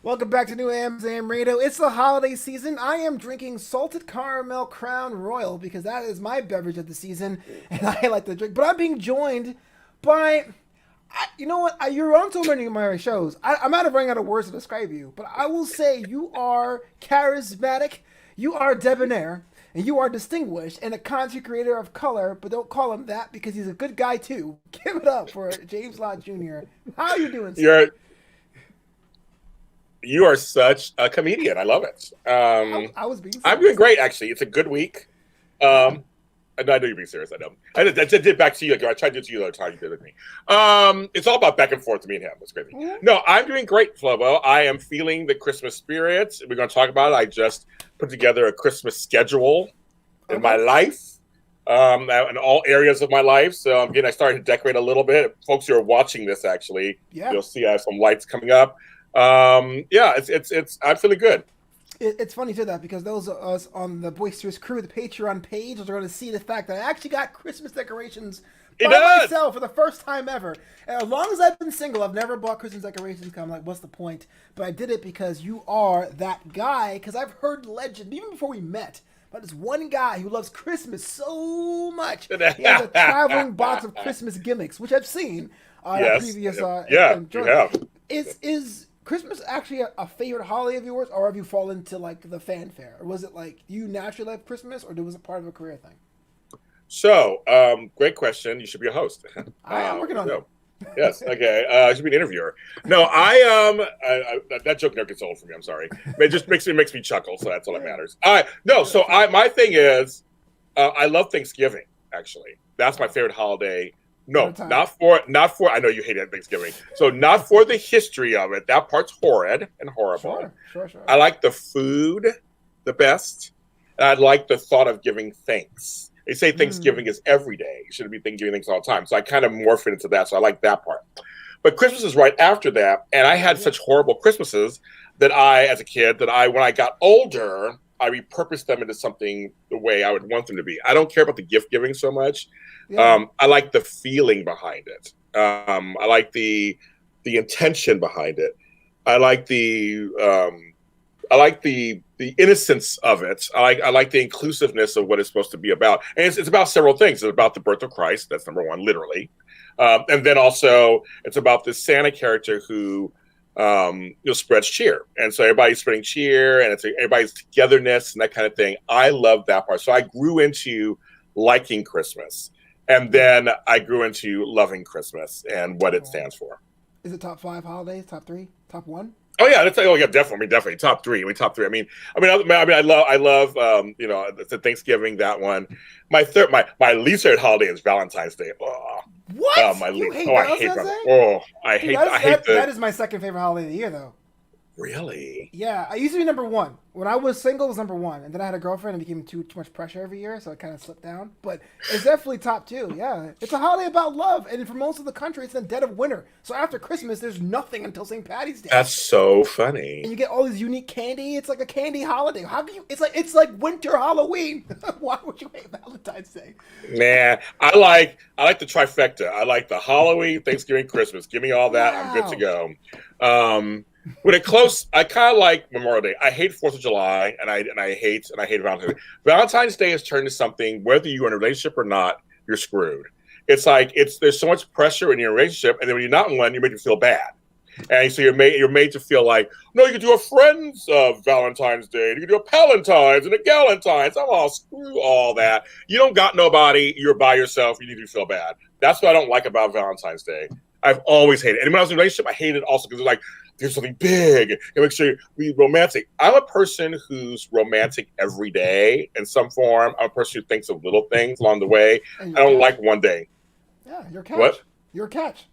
Welcome back to New Amsterdam Radio. It's the holiday season. I am drinking salted caramel Crown Royal because that is my beverage of the season, and I like to drink. But I'm being joined by, you know what? You're on so many of my shows. I'm out of running out of words to describe you, but I will say you are charismatic, you are debonair, and you are distinguished and a content creator of color. But don't call him that because he's a good guy too. Give it up for James Lott Junior. How are you doing, sir? You're you are such a comedian. I love it. I was being I'm serious. doing great, actually. It's a good week. Yeah. I know you're being serious. I know. I did it back to you. Like I tried to do it to you the other time you did it with me. It's all about back and forth to me and him. It's crazy. Mhm. No, I'm doing great, Flobo. I am feeling the Christmas spirit. We're going to talk about it. I just put together a Christmas schedule in my Okay. life, in all areas of my life. So again, I started to decorate a little bit. Folks who are watching this, actually, Yeah. you'll see I have some lights coming up. Yeah, it's. I'm feeling good. It's funny to that because those of us on the Boisterous Crew, the Patreon page, are going to see the fact that I actually got Christmas decorations It by does. myself for the first time ever. And as long as I've been single, I've never bought Christmas decorations because I'm like, what's the point? But I did it because you are that guy. Because I've heard legend, even before we met, about this one guy who loves Christmas so much. He has a traveling box of Christmas gimmicks, which I've seen on a Yes. previous Yeah, you joint. have. Is Christmas actually a favorite holiday of yours, or have you fallen into like the fanfare, or was it like you naturally love Christmas, or was it part of a career thing? So, great question. You should be a host. I am working on it. No. Yes. Okay. I should be an interviewer. No, that joke never gets old for me. I'm sorry. It just makes me chuckle. So that's all that matters. All right. No. So my thing is, I love Thanksgiving. Actually, that's my favorite holiday. All No, the time. not for. I know you hate Thanksgiving. So not for the history of it. That part's horrid and horrible. Sure. I like the food the best, and I like the thought of giving thanks. They say Mm. Thanksgiving is every day. You shouldn't be giving thanks all the time. So I kind of morph it into that. So I like that part. But Christmas is right after that, and I had Yeah. such horrible Christmases that as a kid, when I got older, I repurposed them into something the way I would want them to be. I don't care about the gift giving so much. Yeah. I like the feeling behind it. I like the intention behind it. I like the innocence of it. I like the inclusiveness of what it's supposed to be about, and it's about several things. It's about the birth of Christ. That's number one, literally, and then also it's about this Santa character who spreads cheer, and so everybody's spreading cheer, and it's everybody's togetherness and that kind of thing. I love that part. So I grew into liking Christmas, and then I grew into loving Christmas and what it Cool. stands for. Is it top five holidays? Top three? Top one? Oh yeah, that's definitely top three. Top three. I love the Thanksgiving, that one. My least favorite holiday is Valentine's Day. Oh, What? my You least. hate Oh, I hate Valentine's that. Day? Oh, Dude, I hate that the is my second favorite holiday of the year, though. really. Yeah, I used to be number one. When I was single, it was number one, and then I had a girlfriend, and it became too much pressure every year, so it kind of slipped down. But it's definitely top two. Yeah, it's a holiday about love, and for most of the country, it's in the dead of winter. So after Christmas, there's nothing until St. Patty's Day, That's so and funny. you get all this unique candy. It's like a candy holiday. How can you? It's like winter Halloween. Why would you hate Valentine's Day? Nah, I like the trifecta. I like the Halloween, Thanksgiving, Christmas. Give me all that. I'm good to Wow. go. When it close, I kind of like Memorial Day. I hate Fourth of July, and I hate Valentine's Day. Valentine's Day has turned to something. Whether you're in a relationship or not, you're screwed. It's like there's so much pressure in your relationship, and then when you're not in one, you make you feel bad. And so you're made to feel like, no, you can do a friend's Valentine's Day, you can do a Palentine's and a Galentine's. I'm all screw all that. You don't got nobody. You're by yourself. You need to feel bad. That's what I don't like about Valentine's Day. I've always hated it. And when I was in a relationship, I hated it also because it's like there's something big and make sure you be romantic. I'm a person who's romantic every day in some form. I'm a person who thinks of little things along the way. And I you're a don't catch. like one day. Yeah, you're a What? catch. You're a catch.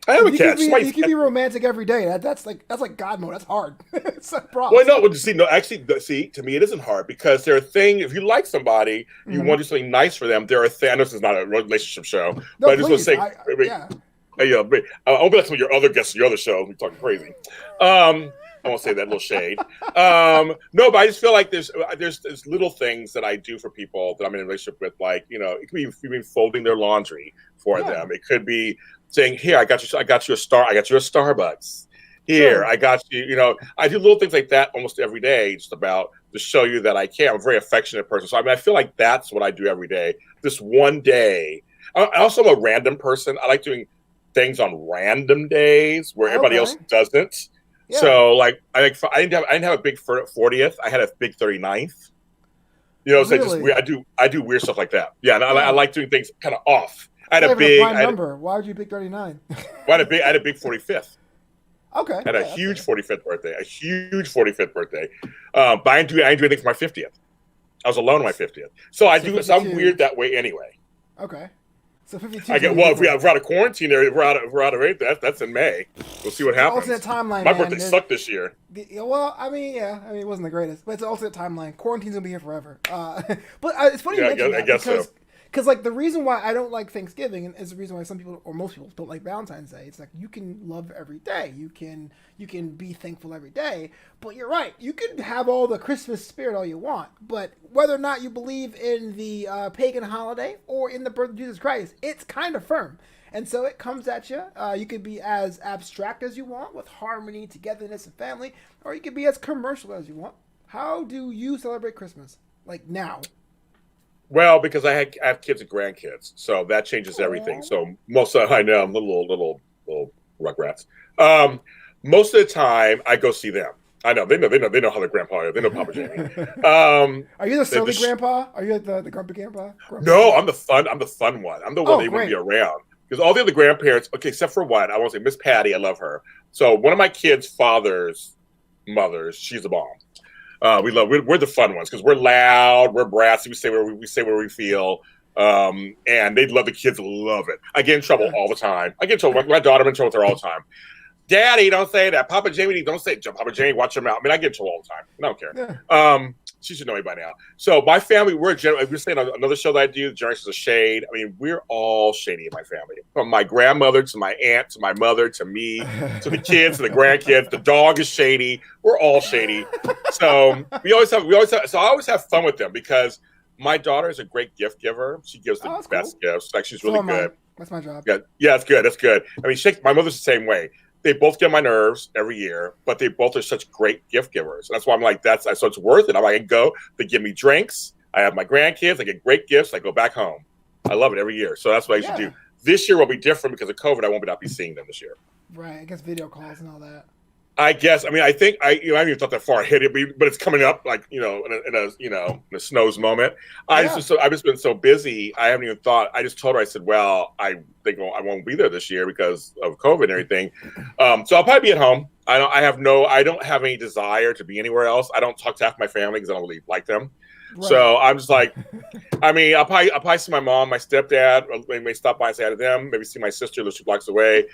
I am a You can catch. be Somebody you can be romantic every day. That's like God mode. That's hard. It's a Well, problem. no, well, see, no, actually, see, to me, it isn't hard because there are things. If you like somebody, you Mhm. want to do something nice for them. There are things. I know this is not a relationship show, No, but I just want to please. say, Yeah. I'll be like some of your other guests on your other show. We're talking crazy. I won't say that little shade. No, but I just feel like there's little things that I do for people that I'm in a relationship with. Like it could be folding their laundry for Yeah. them. It could be saying, "Here, I got you a Starbucks." Here, Sure. I got you. You know, I do little things like that almost every day, just about to show you that I care. I'm a very affectionate person. So, I mean, I feel like that's what I do every day. This one day. I also am a random person. I like doing things on random days where everybody else Okay. doesn't. Yeah. So, like, I didn't have a big 40th. I had a big 39th. You know, so just Really? I do weird stuff like that. Yeah, and I Yeah. like doing things kind of off. It's not even a prime number. Why would you pick 39? I had a big 45th. Okay. Had a Yeah, huge fair. 45th birthday, a huge 45th birthday. But I didn't do anything for my 50th. I was alone on my 50th. So I So do. So I'm 52. weird that way anyway. Okay. So 52. I get well. If we're out of quarantine, we're out of rate. That's in May. We'll see what It's an happens. alternate timeline, My man. birthday sucked this year. Well, I mean, yeah. I mean, it wasn't the greatest, but it's an alternate timeline. Quarantine's gonna be here forever. But it's funny you Yeah, mention I that guess so. because like the reason why I don't like Thanksgiving is the reason why some people or most people don't like Valentine's Day. It's like you can love every day. You can be thankful every day. But you're right. You can have all the Christmas spirit all you want, but whether or not you believe in the pagan holiday or in the birth of Jesus Christ, it's kind of firm. And so it comes at you. You could be as abstract as you want with harmony, togetherness, and family, or you could be as commercial as you want. How do you celebrate Christmas? Like now? Well, because I have kids and grandkids, so that changes everything. Aw. So most of I know I'm little rugrats. Most of the time, I go see them. I know they know how their grandpa is. They know Papa Jamie. Are you the surly grandpa? Are you the grumpy grandpa? No, I'm the fun one. I'm the one Oh, they want to great. be around. Because all the other grandparents, okay, except for one, I want to say Miss Patty, I love her. So one of my kids' father's mothers, she's the bomb. We're the fun ones because we're loud, we're brassy, we say where we feel, and they love the kids, love it. I get in trouble all the time. I get in trouble. My daughter, I'm in trouble with her all the time. Daddy, don't say that. Papa Jamie, don't say it. Papa Jamie, watch your mouth. I mean, I get in trouble all the time. I don't care. Yeah. She should know me by now. So my family, we're saying on another show that I do, Generations of Shade. I mean, we're all shady in my family. From my grandmother to my aunt to my mother to me to the kids to the grandkids. The dog is shady. We're all shady. So so I always have fun with them because my daughter is a great gift giver. She gives the best gifts. Like she's really good. That's my job. Yeah, it's good. That's good. I mean, my mother's the same way. They both get my nerves every year, but they both are such great gift givers. That's why I'm like, so it's worth it. I'm like, I go, they give me drinks. I have my grandkids. I get great gifts. I go back home. I love it every year. So that's what I used to do. This year will be different because of COVID. I won't be seeing them this year. Right. I guess video calls and all that. I guess. I mean, I think I haven't even thought that far ahead, but it's coming up like in a snow's moment. I've just been so busy. I haven't even thought. I just told her. I said, well, I think I won't be there this year because of COVID and everything. So I'll probably be at home. I don't have any desire to be anywhere else. I don't talk to half my family because I don't really like them. Right. So I'm just like, I mean, I'll probably see my mom, my stepdad. I may stop by and say hi to them. Maybe see my sister, who's 2 blocks away.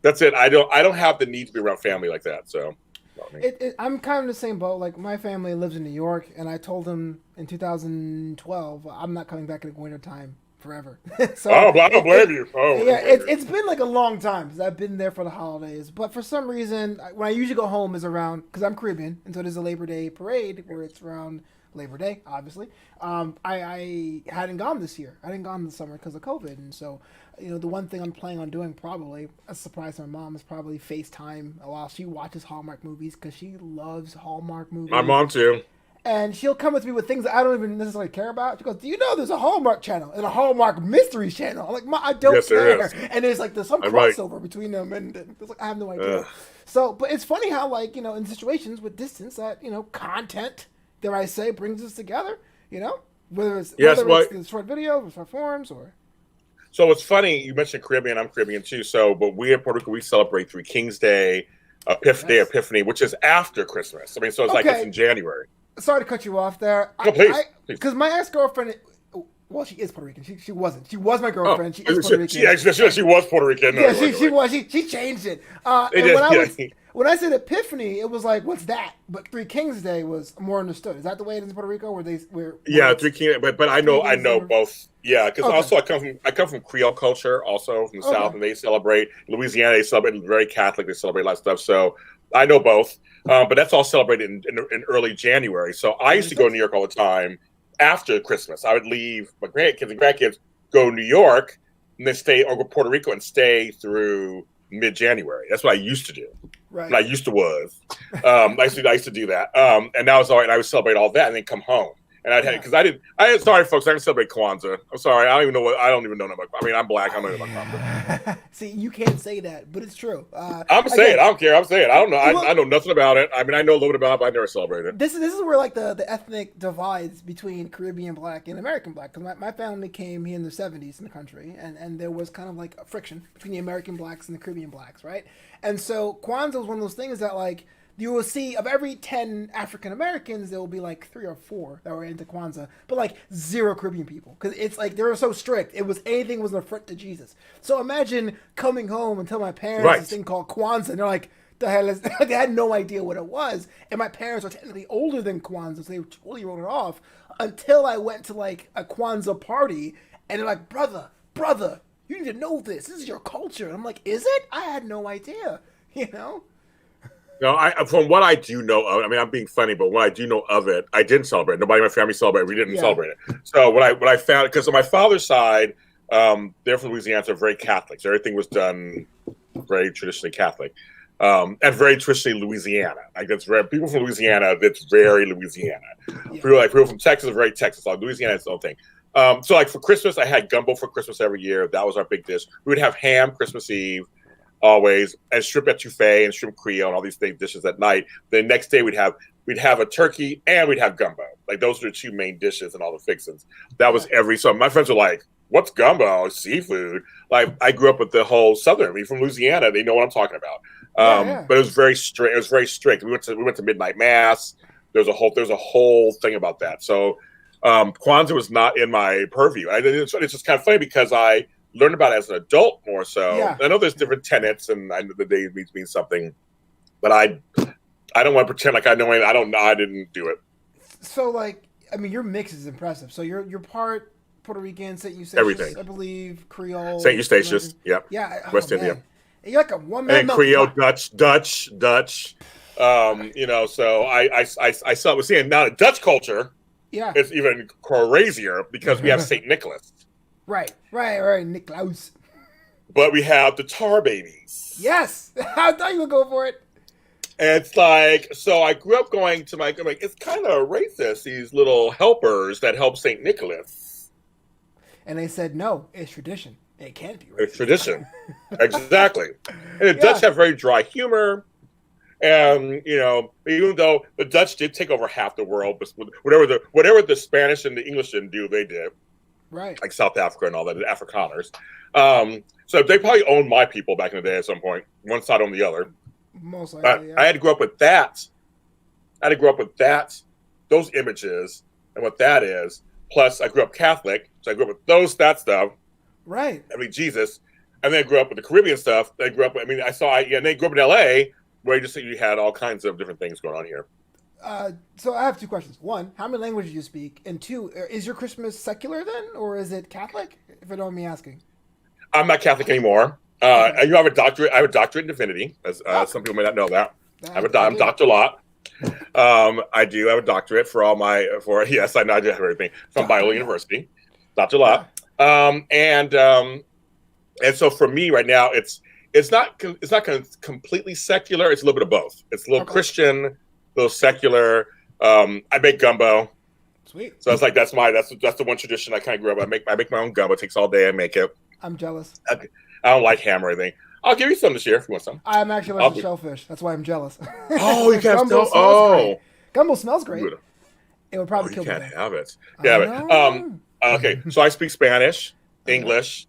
That's it. I don't have the need to be around family like that. So I'm kind of in the same boat. Like my family lives in New York, and I told them in 2012 I'm not coming back in the winter time forever. So I don't blame you. It's been like a long time since I've been there for the holidays. But for some reason, when I usually go home is around because I'm Caribbean, and so there's a Labor Day parade where it's around Labor Day, obviously. I hadn't gone this year. I didn't gone this summer because of COVID, and so the one thing I'm planning on doing, probably a surprise to my mom, is probably FaceTime while she watches Hallmark movies because she loves Hallmark movies. My mom too. And she'll come with me with things that I don't even necessarily care about. She goes, "Do you know there's a Hallmark channel and a Hallmark mysteries channel?" I'm like, I don't care. And there's like there's some crossover between them, and it's like I have no idea. So, but it's funny how in situations with distance that content, dare I say, brings us together. Whether it's the short videos or short forms or. So it's funny you mentioned Caribbean. I'm Caribbean too. So, but we in Puerto Rico we celebrate Three Kings Day, Epiphany, which is after Christmas. I mean, so it's like it's in January. Sorry to cut you off there. No, please. Because my ex-girlfriend, well, she is Puerto Rican. She wasn't. She was my girlfriend. She is Puerto Rican. She was Puerto Rican. Yeah, she was. She changed it. When I said Epiphany, it was like, what's that? But Three Kings Day was more understood. Is that the way it is in Puerto Rico? Three Kings. But I know both. Yeah, because also I come from Creole culture, also from the South, and they celebrate Louisiana. They celebrate very Catholic. They celebrate a lot of stuff. So I know both. But that's all celebrated in early January. So I used to go to New York all the time after Christmas. I would leave my grandkids and grandkids, go to New York, and then stay, or go to Puerto Rico and stay through mid-January. That's what I used to do. Right. And I used to was. I used to do that. And now it's all right. And I would celebrate all that and then come home. And because sorry, folks, I didn't celebrate Kwanzaa. I'm sorry. I don't even know about. I mean, I'm black. I don't know about Kwanzaa. See, you can't say that, but it's true. I'm saying, I don't care. I'm saying, I don't know. Well, I know nothing about it. I mean, I know a little bit about it, but I never celebrated it. This is where like the ethnic divides between Caribbean black and American black. Because my family came here in the 70s in the country, and there was kind of like a friction between the American blacks and the Caribbean blacks, right? And so Kwanzaa was one of those things that like you will see of every 10 African Americans, there will be like 3 or 4 that were into Kwanzaa, but like 0 Caribbean people because it's like they were so strict. It was anything was an affront to Jesus. So imagine coming home and tell my parents this thing called Kwanzaa, and they're like, "The hell is?" They had no idea what it was, and my parents are technically older than Kwanzaa, so they totally wrote it off until I went to like a Kwanzaa party, and they're like, "Brother, you need to know this. This is your culture." And I'm like, "Is it? I had no idea." You know. No, from what I do know of, I mean, I'm being funny, but what I do know of it, I didn't celebrate. Nobody in my family celebrated. We didn't celebrate it. So what I found, because on my father's side, they're from Louisiana, so very Catholic. So everything was done very traditionally Catholic, and very traditionally Louisiana. Like that's very people from Louisiana. That's very Louisiana. Yeah. People from Texas are very Texas. Like Louisiana is its own thing. So like for Christmas, I had gumbo for Christmas every year. That was our big dish. We would have ham Christmas Eve. Always, and shrimp etouffee and shrimp creole and all these things dishes at night. The next day we'd have a turkey and we'd have gumbo. Like those are the 2 main dishes and all the fixings. That was so my friends were like, "What's gumbo? Seafood?" Like I grew up with the whole Southern. We from Louisiana, they know what I'm talking about. But it was very strict. It was very strict. We went to midnight mass. There's a whole thing about that. So Kwanzaa was not in my purview. It's just kind of funny because I learn about it as an adult more so. Yeah. I know there's different tenets, and I know the day means something, but I don't want to pretend like I know anything. I don't know. I didn't do it. So, like, I mean, your mix is impressive. So you're part Puerto Rican, St. Eustatius, everything. I believe, Creole. St. Eustatius, yep. Yeah, West India. And you're like a one-man. And Creole, Dutch. You know, so I saw we're seeing now the Dutch culture. Yeah, it's even crazier because we have St. Nicholas. Right, Nick Claus. But we have the tar babies. Yes, I thought you would go for it. And it's like, so I grew up going to I'm like, it's kind of racist, these little helpers that help St. Nicholas. And they said, no, it's tradition. It can't be racist. It's tradition. Exactly. And the Dutch have very dry humor. And, you know, even though the Dutch did take over half the world, but whatever the Spanish and the English didn't do, they did. Right. Like South Africa and all that, the Afrikaners. So they probably owned my people back in the day at some point. One side on the other. Most likely, yeah. I had to grow up with that. Those images, and what that is. Plus, I grew up Catholic, so I grew up with that stuff. Right. I mean, Jesus. And then I grew up with the Caribbean stuff. And then grew up in L.A., where you had all kinds of different things going on here. So I have 2 questions. 1, how many languages do you speak? And 2, is your Christmas secular then, or is it Catholic? If you don't mind me asking. I'm not Catholic anymore. Okay. You have a doctorate. I have a doctorate in divinity. As some people may not know that. I'm Dr. Lott. I do have a doctorate yes, I know I do have everything from Biola University. Dr. Lott. And so for me right now, it's not completely secular. It's a little bit of both. It's a little Christian, a little secular. I make gumbo. Sweet. So it's like that's the one tradition I kind of grew up. I make my own gumbo. It takes all day. I make it. I'm jealous. I don't like ham or anything. I'll give you some this year if you want some. I'm actually allergic to shellfish. That's why I'm jealous. Oh, you can't great. Gumbo smells great. It would probably kill me. You can't have it. Yeah. Okay. So I speak Spanish, English,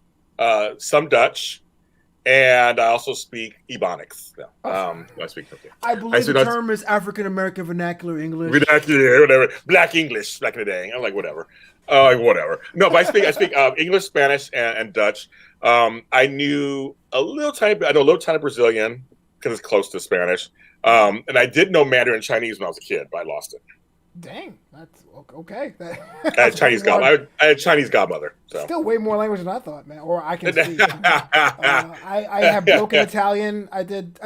some Dutch, and I also speak Ebonics. I speak. Okay. I believe the term is African American Vernacular English. Vernacular, whatever. Black English back in the day. I'm like whatever. Whatever. No, but I speak English, Spanish, and Dutch. I know a little tiny Brazilian because it's close to Spanish. And I did know Mandarin Chinese when I was a kid, but I lost it. Dang, that's okay. I had Chinese godmother. So. Still way more language than I thought, man. Or I can speak. I have broken Italian. I did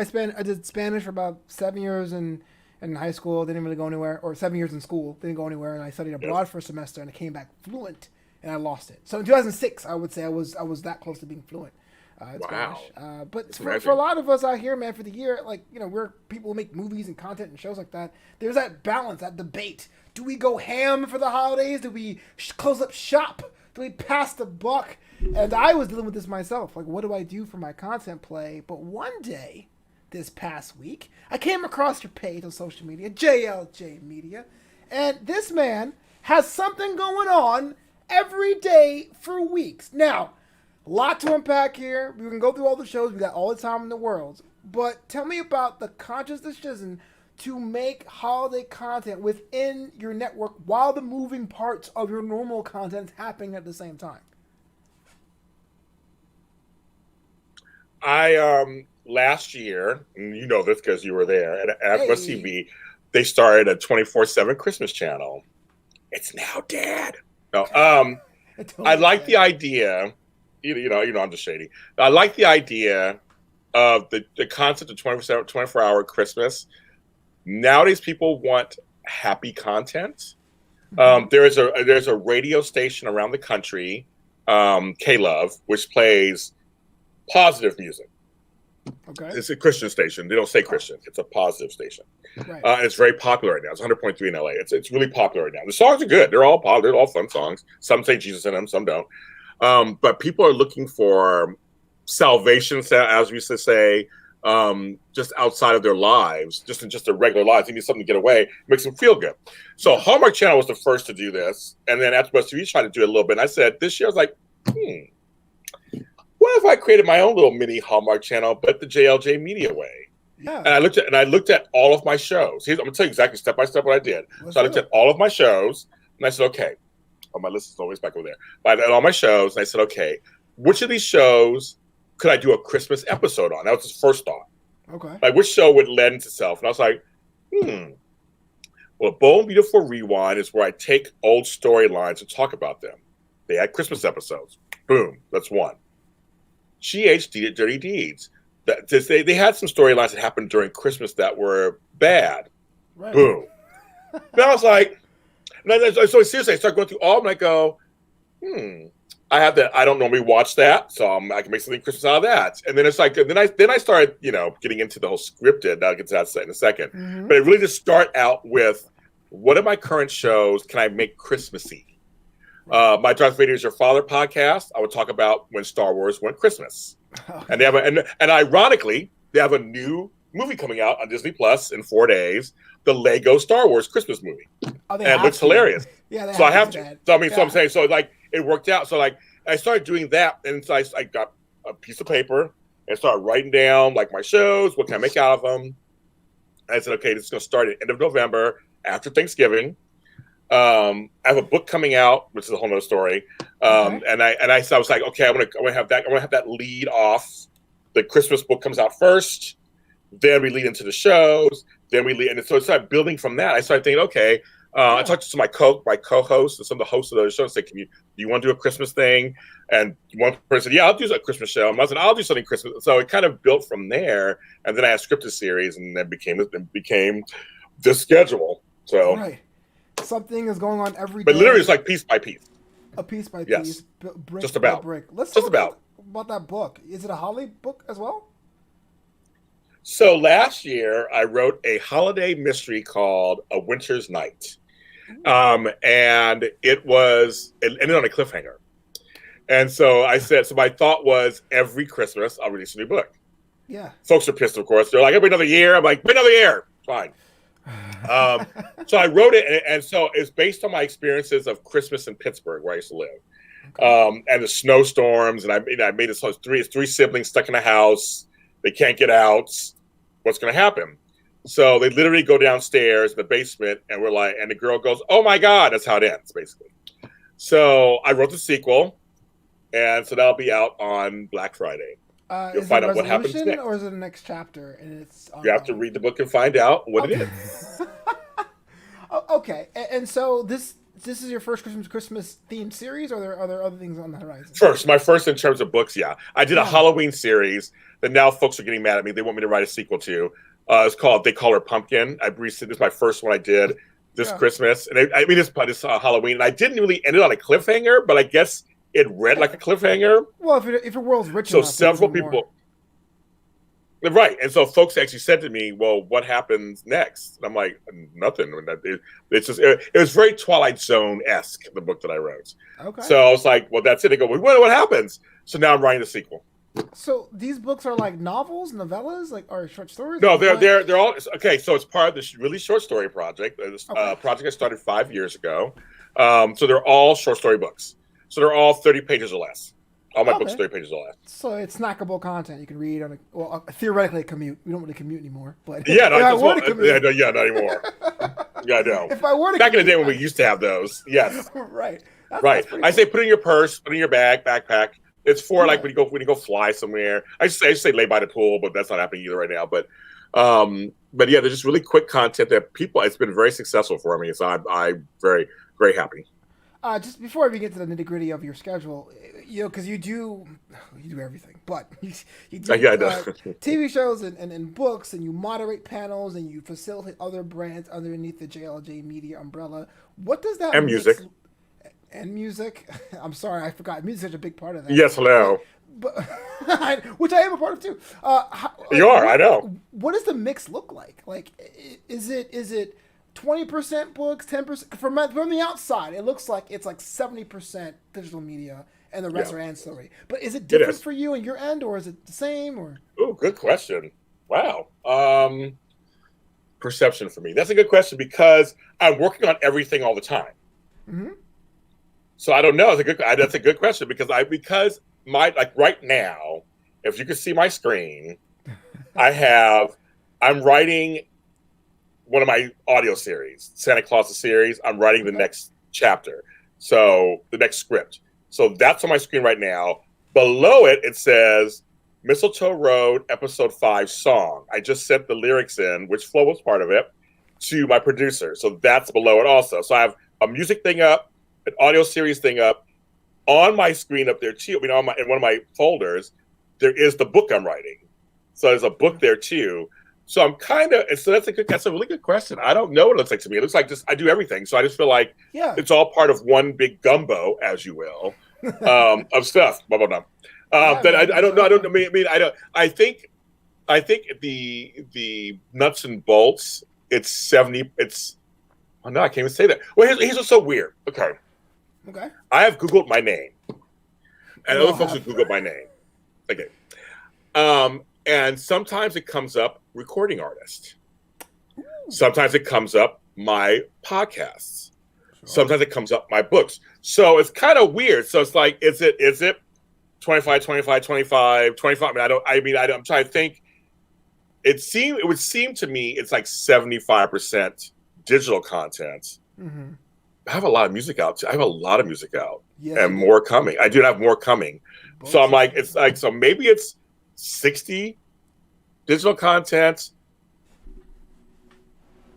Spanish for about 7 years in high school. Didn't really go anywhere. Or 7 years in school. Didn't go anywhere. And I studied abroad for a semester, and I came back fluent, and I lost it. So in 2006, I would say I was that close to being fluent. It's Wow. Spanish. But That's for a amazing. lot of us out here, man, for the year, like, we're people who make movies and content and shows like that. There's that balance, that debate. Do we go ham for the holidays? Do we close up shop? Do we pass the buck? And I was dealing with this myself. Like, what do I do for my content play? But one day, this past week, I came across your page on social media, JLJ Media, and this man has something going on every day for weeks. Now, a lot to unpack here. We can go through all the shows. We got all the time in the world. But tell me about the conscious decision to make holiday content within your network while the moving parts of your normal content is happening at the same time. I last year, and you know this because you were there at West TV, they started a 24/7 Christmas channel. It's now dead. No, I like the idea. I'm just shady. I like the idea of the concept of 24-hour Christmas. Nowadays, people want happy content. There's a radio station around the country, K-Love, which plays positive music. Okay. It's a Christian station. They don't say Christian. It's a positive station. Right. It's very popular right now. It's 100.3 in LA. It's really popular right now. The songs are good. They're all positive. They're all fun songs. Some say Jesus in them. Some don't. But people are looking for salvation, as we used to say, just outside of their lives, just in their regular lives. They need something to get away. It makes them feel good. So Hallmark Channel was the first to do this. And then after West TV tried to do it a little bit. And I said, this year I was like, what if I created my own little mini Hallmark Channel, but the JLJ Media way? Yeah. And I looked at all of my shows. I'm going to tell you exactly step by step what I did. I looked at all of my shows and I said, okay, my list is always back over there. But I had all my shows and I said, okay, which of these shows could I do a Christmas episode on? That was his first thought. Okay. Like, which show would lend itself? And I was like, well, Bold and Beautiful Rewind is where I take old storylines and talk about them. They had Christmas episodes. Boom, that's one. GH Dirty Deeds. They had some storylines that happened during Christmas that were bad. Right. Boom. Then I was like, so seriously, I start going through all of them and I go, I have that. I don't normally watch that, so I can make something Christmas out of that. And then it's like, then I started, getting into the whole scripted. I'll get to that in a second. Mm-hmm. But it really just start out with, what are my current shows can I make Christmassy? My Darth Vader is Your Father podcast, I would talk about when Star Wars went Christmas. Okay. And they have and ironically, they have a new movie coming out on Disney Plus in 4 days, the Lego Star Wars Christmas movie. And it looks hilarious. Yeah, so I have to. So so I'm saying, so like it worked out. So like I started doing that, and so I got a piece of paper and started writing down like my shows, what can I make out of them. And I said, okay, this is going to start at the end of November after Thanksgiving. I have a book coming out, which is a whole nother story. Okay. And I was like, okay, I want to have that lead off. The Christmas book comes out first, then we lead into the shows, then we lead, and so I started building from that. I started thinking, okay, I talked to my co-hosts and some of the hosts of those shows. Said, do you want to do a Christmas thing? And one person said, yeah, I'll do a Christmas show. And I said, I'll do something Christmas. So it kind of built from there, and then I had a scripted series, and then became the schedule. So. Right. Something is going on every day. But literally, it's like piece by piece. A piece by piece. Yes. Brick just about. by brick. Let's just talk about that book. Is it a holiday book as well? So last year, I wrote a holiday mystery called A Winter's Night. And it ended on a cliffhanger. And so I said, so my thought was every Christmas, I'll release a new book. Yeah. Folks are pissed, of course. They're like, every another year. I'm like, wait another year. Fine. So I wrote it, and so it's based on my experiences of Christmas in Pittsburgh, where I used to live, and the snowstorms. And I made this three siblings stuck in a house. They can't get out. What's going to happen? So they literally go downstairs in the basement, and we're like, and the girl goes, "Oh my God!" That's how it ends, basically. So I wrote the sequel, and so that'll be out on Black Friday. You'll find out what happens next. Or is it the next chapter? And it's you have to read the book and find out what it is. Okay, and so this is your first Christmas themed series, or are there other things on the horizon? My first in terms of books, yeah. I did a Halloween series that now folks are getting mad at me. They want me to write a sequel to. It's called They Call Her Pumpkin. This is my first one I did this Christmas, and this Halloween. And I didn't really end it on a cliffhanger, but I guess it read like a cliffhanger. Well, if your world's rich So enough, several people, right, and so folks actually said to me, "Well, what happens next?" And I'm like, "Nothing." It's just it was very Twilight Zone-esque, the book that I wrote. Okay. So I was like, "Well, that's it." They go, "Well, what happens?" So now I'm writing the sequel. So these books are like novels, novellas, like or short stories? No, Or what? they're all okay. So it's part of this really short story project. This Okay. project I started 5 years ago. So they're all short story books. So they're all 30 pages or less. All my books 30 pages or less. So it's snackable content you can read on theoretically a commute. We don't really commute anymore, but Yeah, not anymore. Yeah, I know. If I were to back in the day when we used to have those, yes, right, right. I say put it in your purse, put it in your bag, backpack. It's for like when you go fly somewhere. I say lay by the pool, but that's not happening either right now. But yeah, they're just really quick content that people. It's been very successful for me, so I'm very very happy. Just before we get to the nitty gritty of your schedule, because you do everything, but you do TV shows and books, and you moderate panels, and you facilitate other brands underneath the JLJ Media umbrella. What does that and music? And music. I'm sorry, I forgot. Music is such a big part of that. Yes, hello. But which I am a part of too. I know. What does the mix look like? Like, is it 20% books, 10%? From the outside, it looks like it's like 70% digital media, and the rest are ancillary. But is it different for you and your end, or is it the same? Or good question. Wow. Perception for me. That's a good question because I'm working on everything all the time. Mm-hmm. So I don't know. That's a good question because my like right now, if you could see my screen, I'm writing one of my audio series, Santa Claus series. I'm writing the next chapter, so the next script. So that's on my screen right now. Below it, it says Mistletoe Road, Episode 5 song. I just sent the lyrics in, which Flo was part of it, to my producer. So that's below it also. So I have a music thing up, an audio series thing up on my screen up there too. In one of my folders, there is the book I'm writing. So there's a book there too. So I'm that's a really good question. I don't know what it looks like to me. It looks like I do everything. So I just feel like it's all part of one big gumbo, as you will, of stuff. Blah, blah, blah. But I don't know. I think the nuts and bolts, it's 70. Oh no, I can't even say that. Well, here's what's so weird. Okay. I have Googled my name, and other folks have Googled my name. Okay. And sometimes it comes up recording artist. Sometimes it comes up my podcasts. Sometimes it comes up my books. So it's kind of weird. So it's like, is it 25, 25, 25, 25? I'm trying to think. It would seem to me it's like 75% digital content. Mm-hmm. I have a lot of music out. I have a lot of music out, and more coming. I do have more coming. So I'm like, so maybe it's 60 digital content,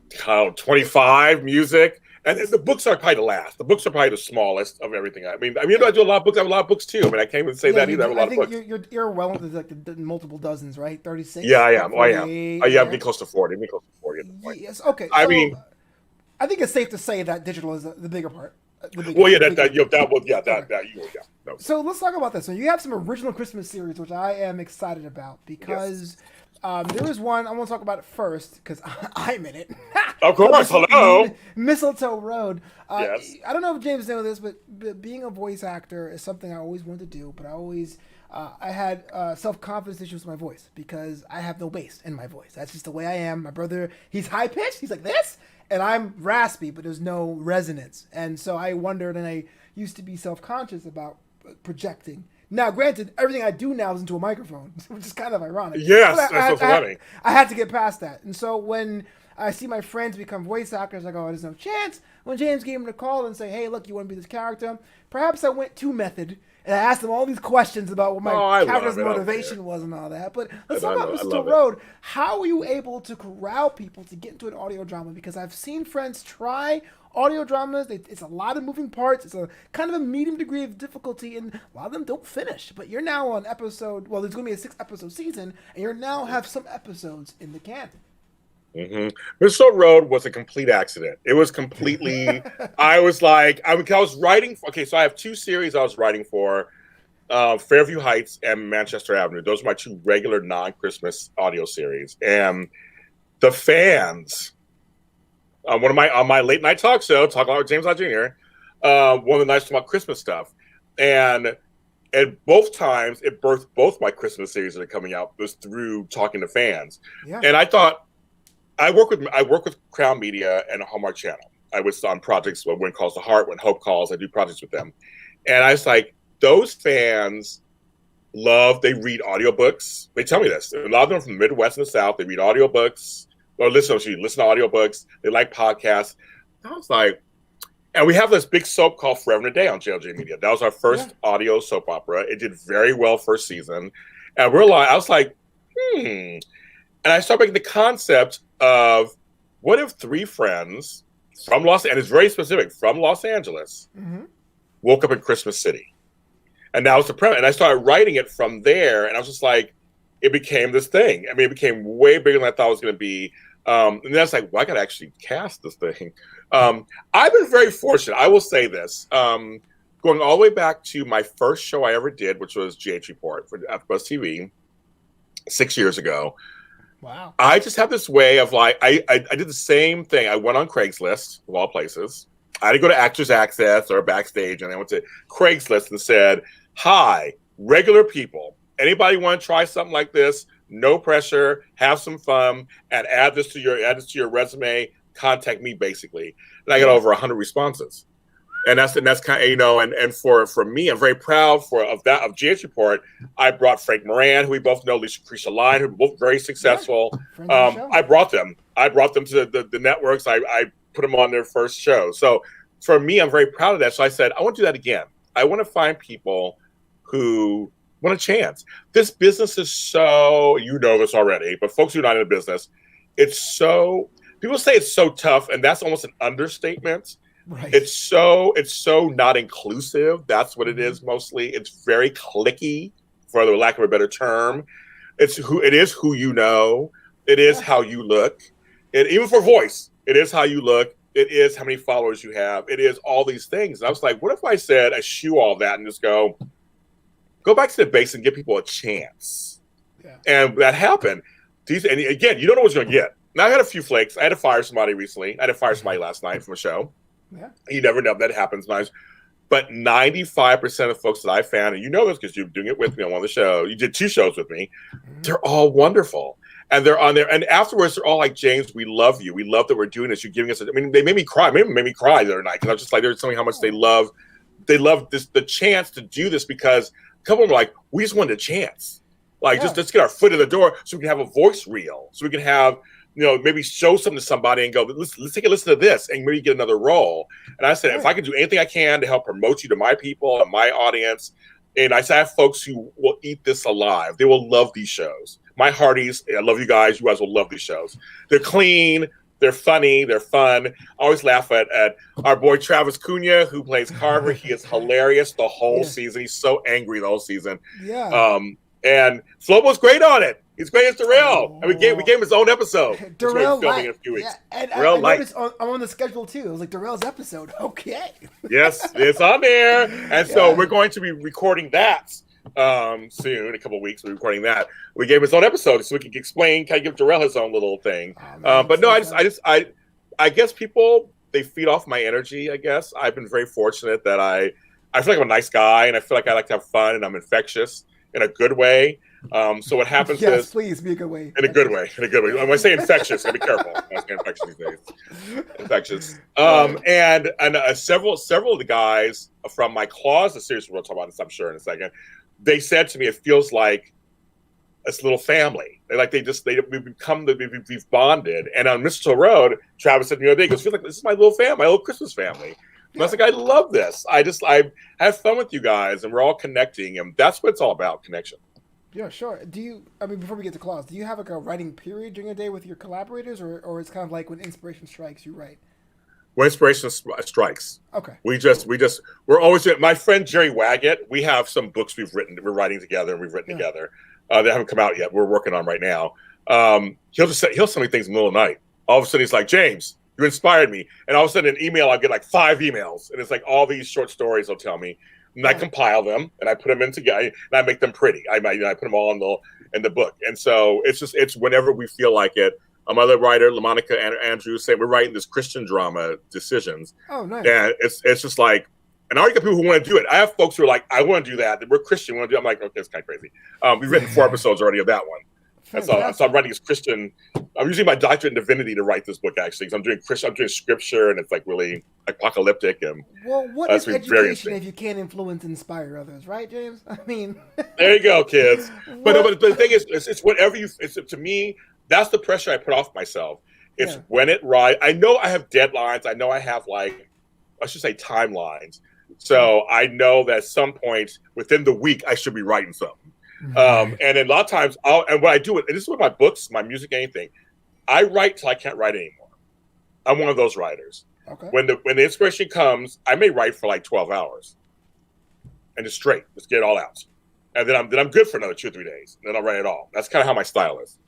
25 music, and the books are probably the last. The books are probably the smallest of everything. I do a lot of books. I have a lot of books too. I can't even say that either. I have a lot of books. You're well into like the multiple dozens, right? 36. Yeah, I am. I'm getting close to 40. I'm getting close to 40 at this point. Yes. Okay. I think it's safe to say that digital is the bigger part. So let's talk about this. So you have some original Christmas series, which I am excited about because there is one I want to talk about it first because I'm in it. Of course, hello. Mistletoe Road. Yes. I don't know if James knows this, but being a voice actor is something I always wanted to do. But I had self-confidence issues with my voice because I have no bass in my voice. That's just the way I am. My brother, he's high-pitched. He's like this. And I'm raspy, but there's no resonance. And so I wondered, and I used to be self-conscious about projecting. Now, granted, everything I do now is into a microphone, which is kind of ironic. Yes, that's so funny. I had to get past that. And so when I see my friends become voice actors, I go, there's no chance. When James gave me a call and say, hey, look, you want to be this character? Perhaps I went too method. And I asked them all these questions about what my character's motivation was and all that. But let's talk about Mistletoe Road. How were you able to corral people to get into an audio drama? Because I've seen friends try audio dramas. It's a lot of moving parts. It's a kind of a medium degree of difficulty, and a lot of them don't finish. But you're now on episode, well, there's going to be a 6-episode season, and you now have some episodes in the can. Mm-hmm. Mistletoe Road was a complete accident. It was completely. I was like, I was writing. Okay, so I have 2 series I was writing for, Fairview Heights and Manchester Avenue. Those are my 2 regular non-Christmas audio series, and the fans. On my late night talk show, Talk About with James Lott Junior, one of the nights about Christmas stuff, and both times it birthed both my Christmas series that are coming out was through talking to fans. Yeah. And I thought I work with Crown Media and Hallmark Channel. I was on projects when Calls to Heart, when Hope Calls. I do projects with them, and I was like, those fans they read audiobooks. They tell me this. A lot of them from the Midwest and the South. They read audiobooks. Or listen to audiobooks. They like podcasts. I was like, and we have this big soap called Forever and a Day on JLJ Media. That was our first audio soap opera. It did very well first season. And I was like, And I started making the concept of what if 3 friends from and it's very specific, from Los Angeles, woke up in Christmas City. And that was the premise. And I started writing it from there. And I was just like, it became this thing. I mean, it became way bigger than I thought it was going to be. And then I was like, well, I got to actually cast this thing. I've been very fortunate. I will say this. Going all the way back to my first show I ever did, which was GH Report for AfterBuzz TV 6 years ago. Wow. I just have this way of like, I did the same thing. I went on Craigslist, of all places. I had to go to Actors Access or Backstage, and I went to Craigslist and said, hi, regular people. Anybody want to try something like this? No pressure, have some fun, and add this to your resume. Contact me, basically. And I got over 100 responses, and that's kind of, and for me, I'm very proud of GH Report. I brought Frank Moran, who we both know, Lisa Creasha Line, who are both very successful. I brought them to the networks. I put them on their first show. So for me, I'm very proud of that. So I said, I want to do that again. I want to find people who want a chance. This business is so, you know this already, but folks who are not in the business, people say it's so tough, and that's almost an understatement. Right. It's so not inclusive. That's what it is mostly. It's very cliquey, for the lack of a better term. It is who you know. It is how you look. Even for voice, it is how you look. It is how many followers you have. It is all these things. And I was like, what if I said, eschew all that and just go back to the base and give people a chance? Yeah. And that happened. And again, you don't know what you're going to get. Now, I had a few flakes. I had to fire somebody recently. I had to fire somebody last night from a show. Yeah. You never know. That happens. But 95% of folks that I found, and you know this because you're doing it with me on one of the shows, you did 2 shows with me, they're all wonderful. And they're on there. And afterwards, they're all like, James, we love you. We love that we're doing this. You're giving us, they made me cry. Maybe made me cry the other night because I was just like, they're telling me how much they love this, the chance to do this, because a couple of them were like, we just wanted a chance. Like, just let's get our foot in the door so we can have a voice reel. So we can have, maybe show something to somebody and go, let's take a listen to this and maybe get another role. And I said, if I can do anything I can to help promote you to my people and my audience, and I said, I have folks who will eat this alive. They will love these shows. My hearties, I love you guys. You guys will love these shows. They're clean. They're funny. They're fun. I always laugh at our boy Travis Cunha, who plays Carver. He is hilarious the whole season. He's so angry the whole season. Yeah. And Flobo's great on it. He's great as Darrell. And we gave him his own episode. Darrell filming in a few weeks. Yeah. And I noticed I'm on the schedule too. It was like Darrell's episode. Okay. Yes, it's on there. And so we're going to be recording that soon. In a couple of weeks, we're recording that. We gave him his own episode so we can explain, kind of give Darrell his own little thing. But no, I guess people, they feed off my energy, I guess. I've been very fortunate that I feel like I'm a nice guy, and I feel like I like to have fun, and I'm infectious in a good way. So what happens is, please be a good way. In a good way. When I say infectious, gotta be careful. I was infectious these days. Infectious. And several of the guys from my Claus, the series we'll talk about this, I'm sure, in a second, they said to me, it feels like this little family. We've bonded. And on Mistletoe Road, Travis said to me the other day, he goes, feel like this is my little family, my little Christmas family. And I was like, I love this. I have fun with you guys, and we're all connecting, and that's what it's all about, connection. Yeah, sure. Before we get to Claus, do you have like a writing period during a day with your collaborators, or it's kind of like when inspiration strikes, you write? When inspiration strikes. Okay. We're always doing, my friend Jerry Waggett, we have some books we're writing together, and we've written together. They haven't come out yet. We're working on right now. He'll send me things in the middle of the night. All of a sudden, he's like, James, you inspired me. And all of a sudden, an email, I'll get like 5 emails. And it's like all these short stories he'll tell me. And I compile them and I put them in together and I make them pretty. I put them all in the book. And so it's whenever we feel like it. My other writer, LaMonica and Andrew, say we're writing this Christian drama, Decisions. Oh, nice. And it's just like, and I already got people who want to do it. I have folks who are like, I want to do that. We're Christian. We want to do it. I'm like, okay, it's kind of crazy. We've written 4 episodes already of that one. And so I'm writing this Christian. I'm using my doctorate in divinity to write this book, actually, because I'm doing scripture, and it's like really apocalyptic. And well, what is education if you can't influence, inspire others, right, James? I mean, there you go, kids. But the thing is, it's whatever you. It's to me, that's the pressure I put off myself. It's when it right. I know I have deadlines. I know I have I should say timelines. So I know that at some point within the week I should be writing something. And then a lot of times, what I do, and this is with my books, my music, anything, I write till I can't write anymore. I'm one of those writers. Okay. When the inspiration comes, I may write for like 12 hours, and just straight, just get it all out, and then I'm good for another 2 or 3 days. And then I'll write it all. That's kind of how my style is.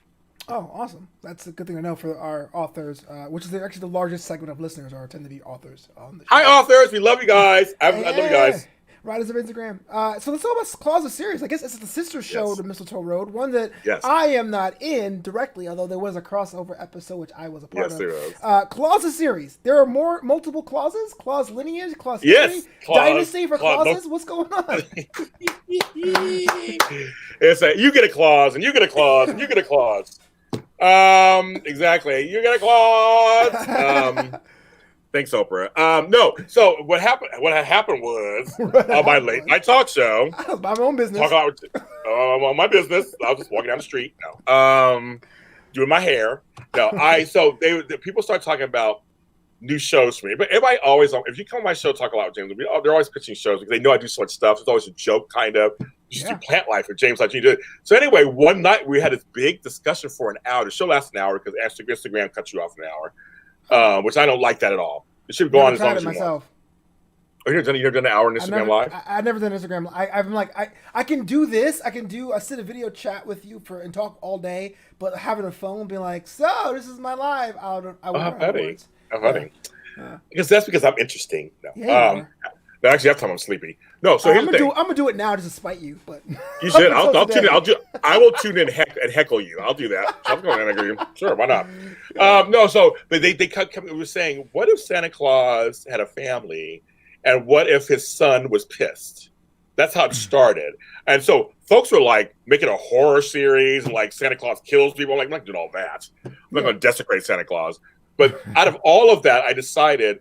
Oh, awesome! That's a good thing to know for our authors, which is actually the largest segment of listeners tend to be authors on the show. Hi, authors! We love you guys. I love you guys. Writers of Instagram. So let's talk about Claus' series. I guess it's the sister show to Mistletoe Road, one that I am not in directly, although there was a crossover episode which I was a part of. Yes, there was. Claus' series. There are multiple Clauses? Claus lineage? Claus history? Dynasty for Clauses? What's going on? It's like, you get a Claus, and you get a Claus, and you get a Claus. Exactly. You get a Claus. Thanks, Oprah. No. So what happened was on my late night talk show. I was my own business. On my business. I was just walking down the street. Doing my hair. People start talking about new shows for me. But everybody always, if you come on my show, talk a lot with James. They're always pitching shows because they know I do so much stuff. It's always a joke, kind of. You just do plant life with James, like you did. So anyway, one night we had this big discussion for an hour. The show lasts an hour because Instagram cuts you off an hour, which I don't like that at all. It should go on as long as you want. Oh, you've never done an hour on Instagram Live? I've never done Instagram. I'm like, I can do this. I can sit a video chat with you and talk all day, but having a phone, be like, so this is my live. I how funny. Because I'm interesting. No. Actually, half time I'm sleepy. No, so here's the thing. I'm gonna do it now just to spite you, but you should. I'll tune in. I will tune in and heckle you. I'll do that. I'm going to heckle you. Sure, why not? No, so but they were saying, what if Santa Claus had a family, and what if his son was pissed? That's how it started. And so folks were like making a horror series, and like Santa Claus kills people. I'm like, I'm not doing all that. I'm not going to desecrate Santa Claus. But out of all of that, I decided,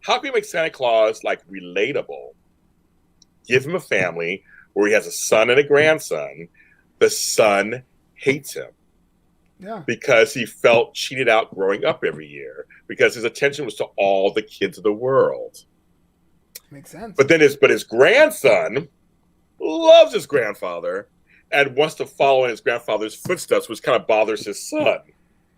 how can we make Santa Claus like relatable? Give him a family where he has a son and a grandson. The son hates him because he felt cheated out growing up every year because his attention was to all the kids of the world. Makes sense. But then his grandson loves his grandfather and wants to follow in his grandfather's footsteps, which kind of bothers his son.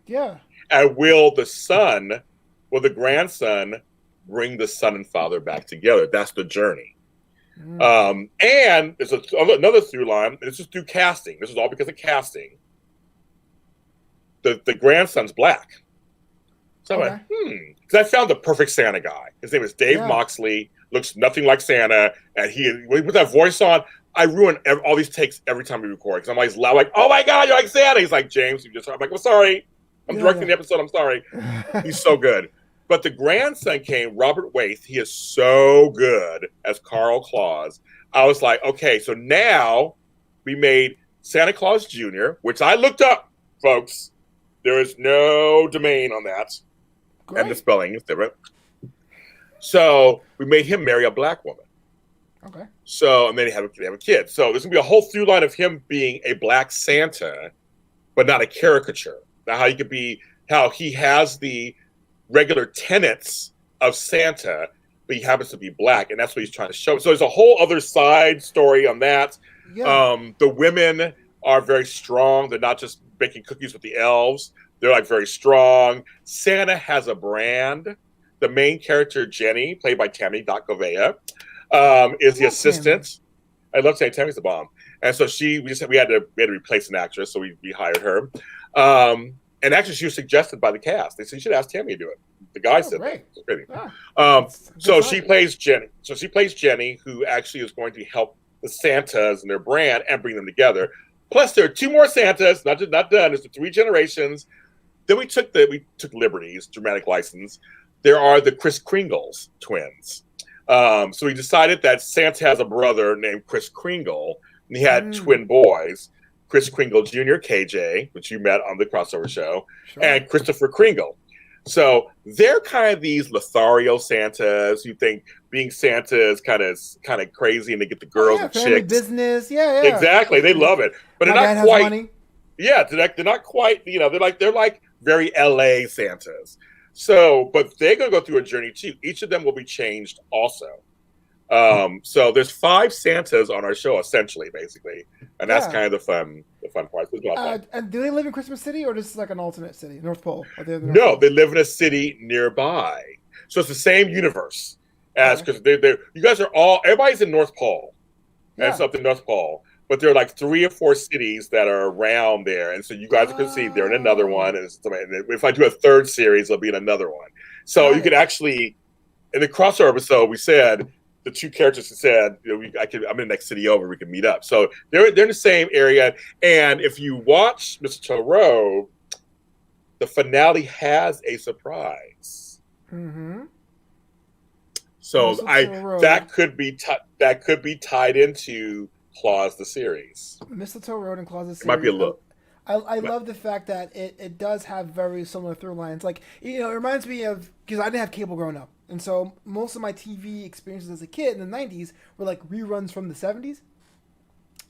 Yeah. And will the grandson bring the son and father back together? That's the journey. And there's another through line. This is through casting. This is all because of casting. The grandson's black. So I'm like, because I found the perfect Santa guy. His name is Dave Moxley. Looks nothing like Santa, and when he put that voice on, I ruin all these takes every time we record because I'm always loud, like, "Oh my God, you're like Santa!" He's like, "James, you just." I'm like, "I'm sorry. I'm directing the episode. I'm sorry." He's so good. But the grandson came, Robert Waite. He is so good as Carl Claus. I was like, okay, so now we made Santa Claus Junior, which I looked up, folks. There is no domain on that. Great. And the spelling is different. So we made him marry a black woman. Okay. So, and then they have a kid. So there's going to be a whole through line of him being a black Santa, but not a caricature. Now, how he has the regular tenets of Santa, but he happens to be black, and that's what he's trying to show. So there's a whole other side story on that. Yeah. The women are very strong. They're not just baking cookies with the elves. They're like very strong. Santa has a brand. The main character, Jenny, played by Tammy Gouveia, is the assistant. Tammy. I love Tammy. Tammy's the bomb. And so we had to replace an actress, so we hired her. And actually, she was suggested by the cast. They said, you should ask Tammy to do it. The guy said great. that. Ah, so she plays Jenny. So she plays Jenny, who actually is going to help the Santas and their brand and bring them together. Plus, there are 2 more Santas, not done. There's the 3 generations. Then we took liberties, dramatic license. There are the Kris Kringles twins. So we decided that Santa has a brother named Kris Kringle, and he had twin boys, Kris Kringle Jr., KJ, which you met on the crossover show, and Christopher Kringle. So they're kind of these Lothario Santas who think being Santa is kind of crazy, and they get the girls and family chicks. Business, yeah. Exactly, they love it, but they're not quite. Money. Yeah, they're not quite. They're like very LA Santas. So, but they're gonna go through a journey too. Each of them will be changed also. So there's 5 Santas on our show, essentially, basically, and that's kind of the fun part. And do they live in Christmas City, or just like an alternate city, North Pole? No, they live in a city nearby, so it's the same universe as because you guys are everybody's in North Pole, and it's up in North Pole, but there are like 3 or 4 cities that are around there, and so you guys can see they're in another one, and if I do a 3rd series, they'll be in another one. So you could actually, in the crossover episode, we said. The 2 characters said, I'm in the next city over. We can meet up. So they're in the same area. And if you watch Mistletoe Road, the finale has a surprise. Mm-hmm. So that could be tied into Claus the series. Mistletoe Road and Claus the series. It might be a little. I love the fact that it does have very similar through lines. Like, it reminds me of, because I didn't have cable growing up. And so most of my TV experiences as a kid in the 90s were like reruns from the 70s.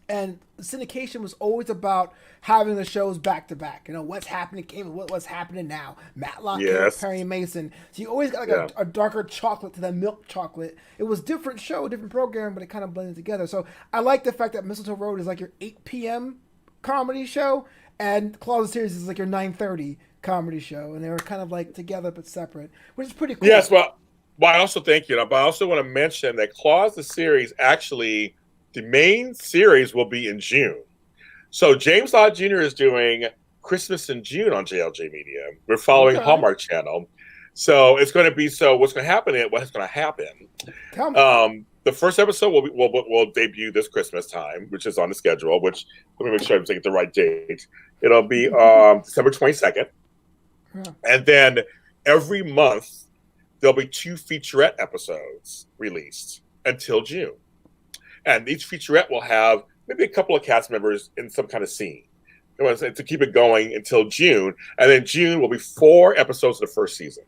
And syndication was always about having the shows back to back. What's happening what's happening now. Matlock, Perry Mason. So you always got like a darker chocolate to that milk chocolate. It was different show, different program, but it kind of blended together. So I like the fact that Mistletoe Road is like your 8 p.m. comedy show, and Claus series is like your 9:30 comedy show, and they were kind of like together but separate, which is pretty cool. Yes, well, I also thank you, but I also want to mention that Claus the series actually, the main series will be in June. So James Lott Jr. is doing Christmas in June on JLJ Media. We're following Hallmark Channel, so it's going to be. So what's going to happen? Tell me. The first episode will debut this Christmas time, which is on the schedule. Which let me make sure I'm saying the right date. It'll be December 22nd, and then every month there'll be 2 featurette episodes released until June, and each featurette will have maybe a couple of cast members in some kind of scene to keep it going until June, and then June will be 4 episodes of the first season.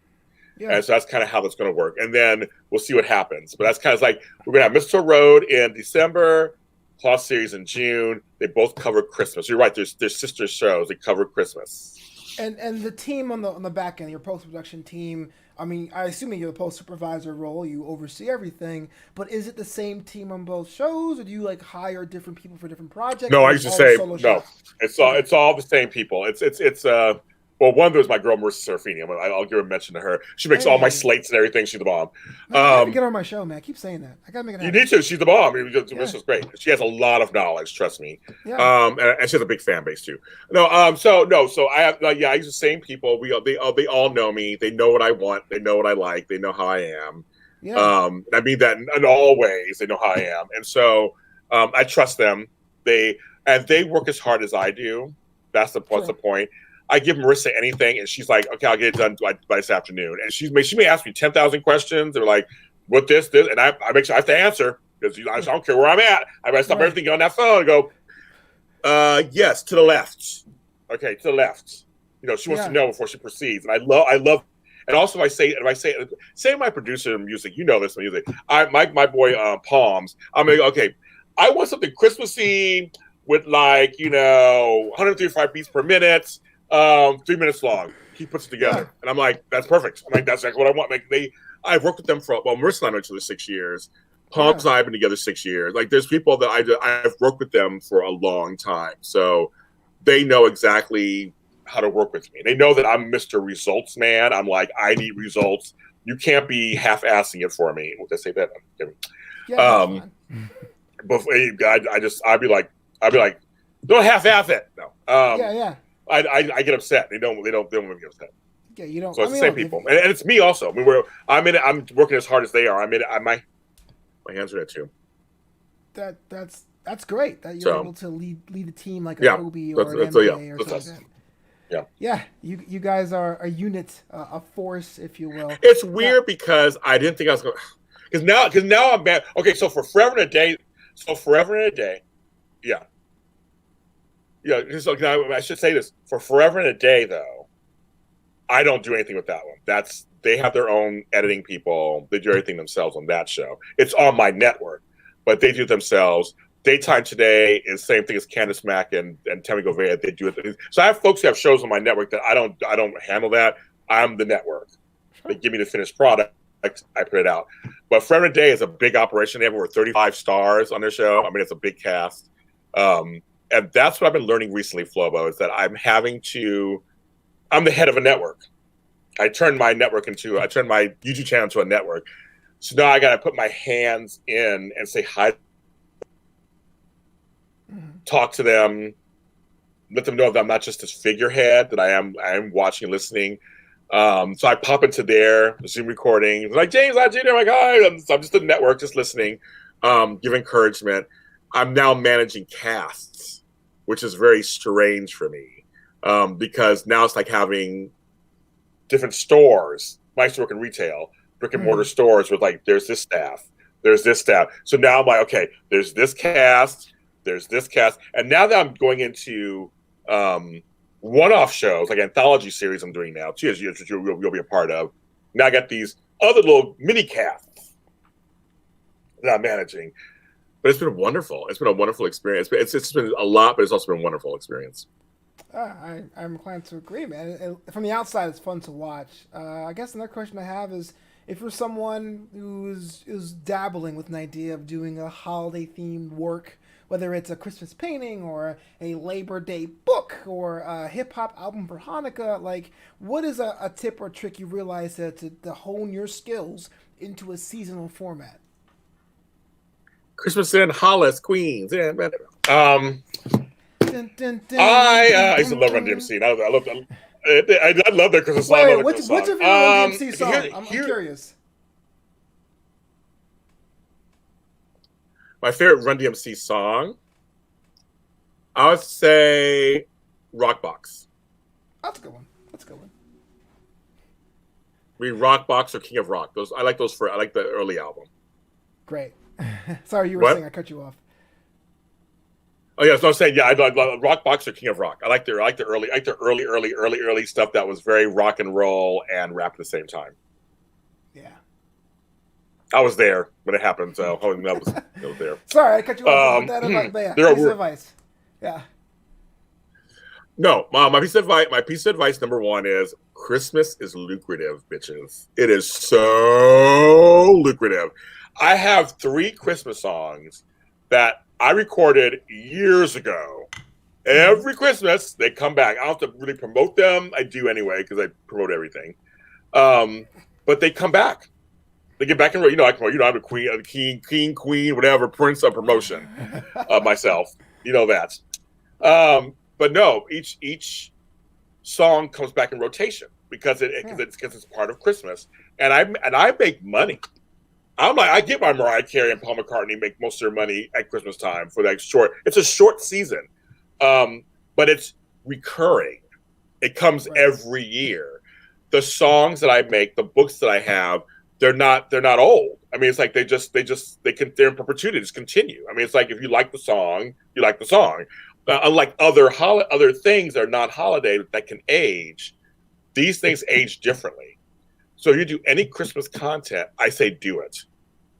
Yeah. And so that's kind of how that's going to work. And then we'll see what happens. But that's kind of like we're going to have Mistletoe Road in December, Claus series in June. They both cover Christmas. You're right. There's sister shows. They cover Christmas. And the team on the back end, your post-production team, I mean, I assume you're the post-supervisor role. You oversee everything. But is it the same team on both shows? Or do you like hire different people for different projects? No, I used to say, no. It's all the same people. Well, one of them is my girl, Marissa Serafini. I'll give a mention to her. She makes all my slates and everything. She's the bomb. I gotta get her on my show, man. I keep saying that. I gotta make it happen. You need to. She's the bomb. Marissa's great. She has a lot of knowledge. Trust me. Yeah. And she has a big fan base too. So I have. I use the same people. They all know me. They know what I want. They know what I like. They know how I am. Yeah. I mean that in all ways. They know how I am, and so I trust them. They work as hard as I do. That's the point. I give Marissa anything, and she's like, "Okay, I'll get it done by this afternoon." And she may ask me 10,000 questions. They're like, "What this?" And I make sure I have to answer because I don't care where I'm at. I gotta stop everything on that phone and go, "Yes, to the left." Okay, to the left. She wants to know before she proceeds, and I love. And also, if I say my producer of music, this music. My boy Palms. I'm like, okay, I want something Christmassy with 135 beats per minute. 3 minutes long. He puts it together, and I'm like, "That's perfect." I'm like, "That's exactly what I want." I've worked with them Marissa and I know each other 6 years. Palms and I have been together 6 years. Like, there's people that I've worked with them for a long time, so they know exactly how to work with me. They know that I'm Mr. Results Man. I'm like, I need results. You can't be half-assing it for me. Would I say that? But I'd be like, don't half-ass it. No. I get upset. They don't make me upset. Yeah, you don't. So it's the same people, and it's me also. I mean, I'm working as hard as they are. My hands are there too. That's great that you're able to lead a team like a Kobe or an NBA or something like that. Yeah, you guys are a unit, a force, if you will. It's weird because I didn't think I was going. Because now I'm bad. Okay, so Forever and a Day, yeah. So I should say this for Forever and a Day though. I don't do anything with that one. They have their own editing people. They do everything themselves on that show. It's on my network, but they do it themselves. Daytime Today is the same thing as Candace Mack and Tammy Govea. They do it. So I have folks who have shows on my network that I don't handle that. I'm the network. They give me the finished product. I put it out. But Forever and a Day is a big operation. They have over 35 stars on their show. I mean, it's a big cast. And that's what I've been learning recently, Flobo, is that I'm the head of a network. I turned my YouTube channel into a network. So now I got to put my hands in and say hi, talk to them, let them know that I'm not just this figurehead, that I am watching and listening. So I pop into their Zoom recordings, like James Lott Junior. I'm like, hi. I'm just a network, just listening, give encouragement. I'm now managing casts, which is very strange for me, because now it's like having different stores. I used to work in retail, brick and mortar stores with like, there's this staff. So now I'm like, okay, there's this cast, and now that I'm going into one-off shows, like anthology series I'm doing now, too, as you'll be a part of. Now I got these other little mini casts that I'm managing. But it's been wonderful. It's been a wonderful experience. It's been a lot, but it's also been a wonderful experience. I'm inclined to agree, man. From the outside, it's fun to watch. I guess another question I have is, if you're someone who is dabbling with an idea of doing a holiday-themed work, whether it's a Christmas painting or a Labor Day book or a hip-hop album for Hanukkah, like, what is a tip or trick you realize to hone your skills into a seasonal format? Christmas in Hollis, Queens. Yeah, I used to love Run DMC. I love their Christmas song. Wait, what's your favorite Run DMC song? I'm curious. My favorite Run DMC song, I would say Rockbox. That's a good one. Rockbox or King of Rock. I like the early album. Great. Sorry, you were saying I cut you off. Oh yeah, so I was saying, I love Rockbox or King of Rock. I like the early stuff that was very rock and roll and rap at the same time. Yeah. I was there when it happened, so I was there. Sorry, I cut you off. Piece of advice. Yeah. No, my piece of advice number one is Christmas is lucrative, bitches. It is so lucrative. I have 3 Christmas songs that I recorded years ago. Every Christmas, they come back. I don't have to really promote them. I do anyway, because I promote everything. But they come back. They get back and I'm a king, queen, whatever, prince of promotion of myself. You know that. But no, each song comes back in rotation because it's part of Christmas, and I make money. I'm like, I get my Mariah Carey and Paul McCartney make most of their money at Christmas time for that short. It's a short season, but it's recurring. It comes every year. The songs that I make, the books that I have, they're not old. I mean, it's like they're in perpetuity. Just continue. I mean, it's like if you like the song, you like the song. Unlike other things that are not holiday that can age, these things age differently. So if you do any Christmas content, I say do it,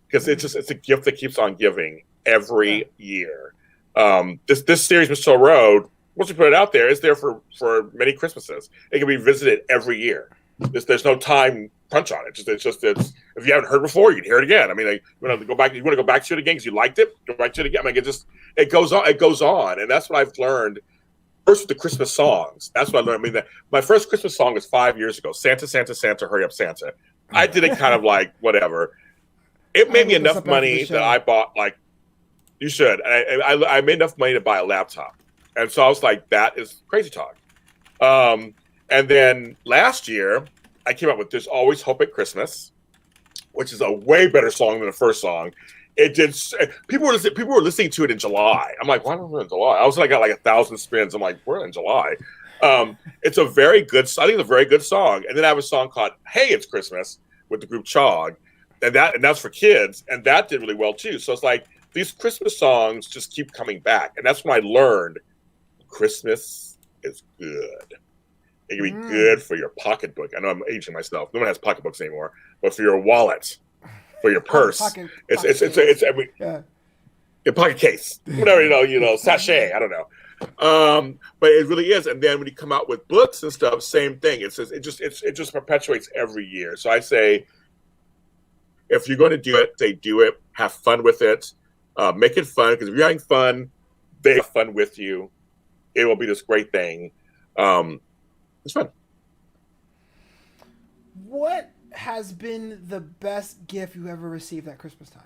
because it's a gift that keeps on giving every year. This series, Mistletoe Road, once we put it out there, it's there for many Christmases. It can be visited every year. There's no time crunch on it. It's if you haven't heard before, you can hear it again. I mean, like, you want to go back to it again because you liked it. Go back to it again. I mean, it goes on, and that's what I've learned. First with the Christmas songs, that's what I learned. I mean, my first Christmas song was 5 years ago. Santa, Santa, Santa, hurry up, Santa. I did it kind of like whatever. It made me enough money that I bought, like, you should. I made enough money to buy a laptop, and so I was like, that is crazy talk. And then last year, I came up with "There's Always Hope at Christmas," which is a way better song than the first song. It did. People were listening to it in July. I'm like, why am I in July? I was like, got like 1,000 spins. I'm like, we're in July. It's a very good. I think it's a very good song. And then I have a song called "Hey, It's Christmas" with the group Chog, and that's for kids, and that did really well too. So it's like these Christmas songs just keep coming back, and that's when I learned Christmas is good. It can be good for your pocketbook. I know I'm aging myself. No one has pocketbooks anymore, but for your wallet, for your purse, it's I mean, your pocket case, whatever sachet. I don't know, but it really is. And then when you come out with books and stuff, same thing. It just perpetuates every year. So I say, if you're going to do it, do it. Have fun with it. Make it fun, because if you're having fun, they have fun with you. It will be this great thing. It's fun. What has been the best gift you ever received at Christmas time?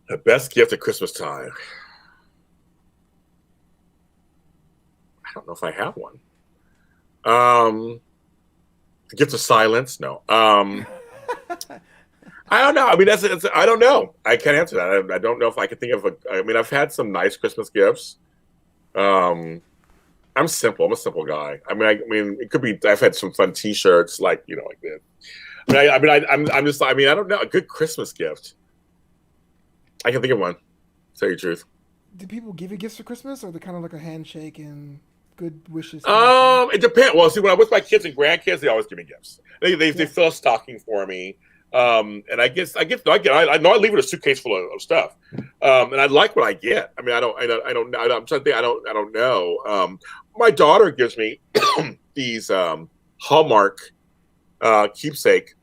The best gift at Christmas time. I don't know if I have one. The gift of silence? No. I don't know. I mean, I don't know. I can't answer that. I don't know if I can think of I mean, I've had some nice Christmas gifts. I'm simple. I'm a simple guy. I mean, it could be. I've had some fun T-shirts, like that. I don't know. A good Christmas gift. I can think of one. To tell you the truth. Do people give you gifts for Christmas, or are they kind of like a handshake and good wishes? It depends. Well, see, when I'm with my kids and grandkids, they always give me gifts. They fill a stocking for me. And I know I leave it a suitcase full of stuff. And I like what I get. I mean, I'm trying to think. I don't know. My daughter gives me these Hallmark keepsake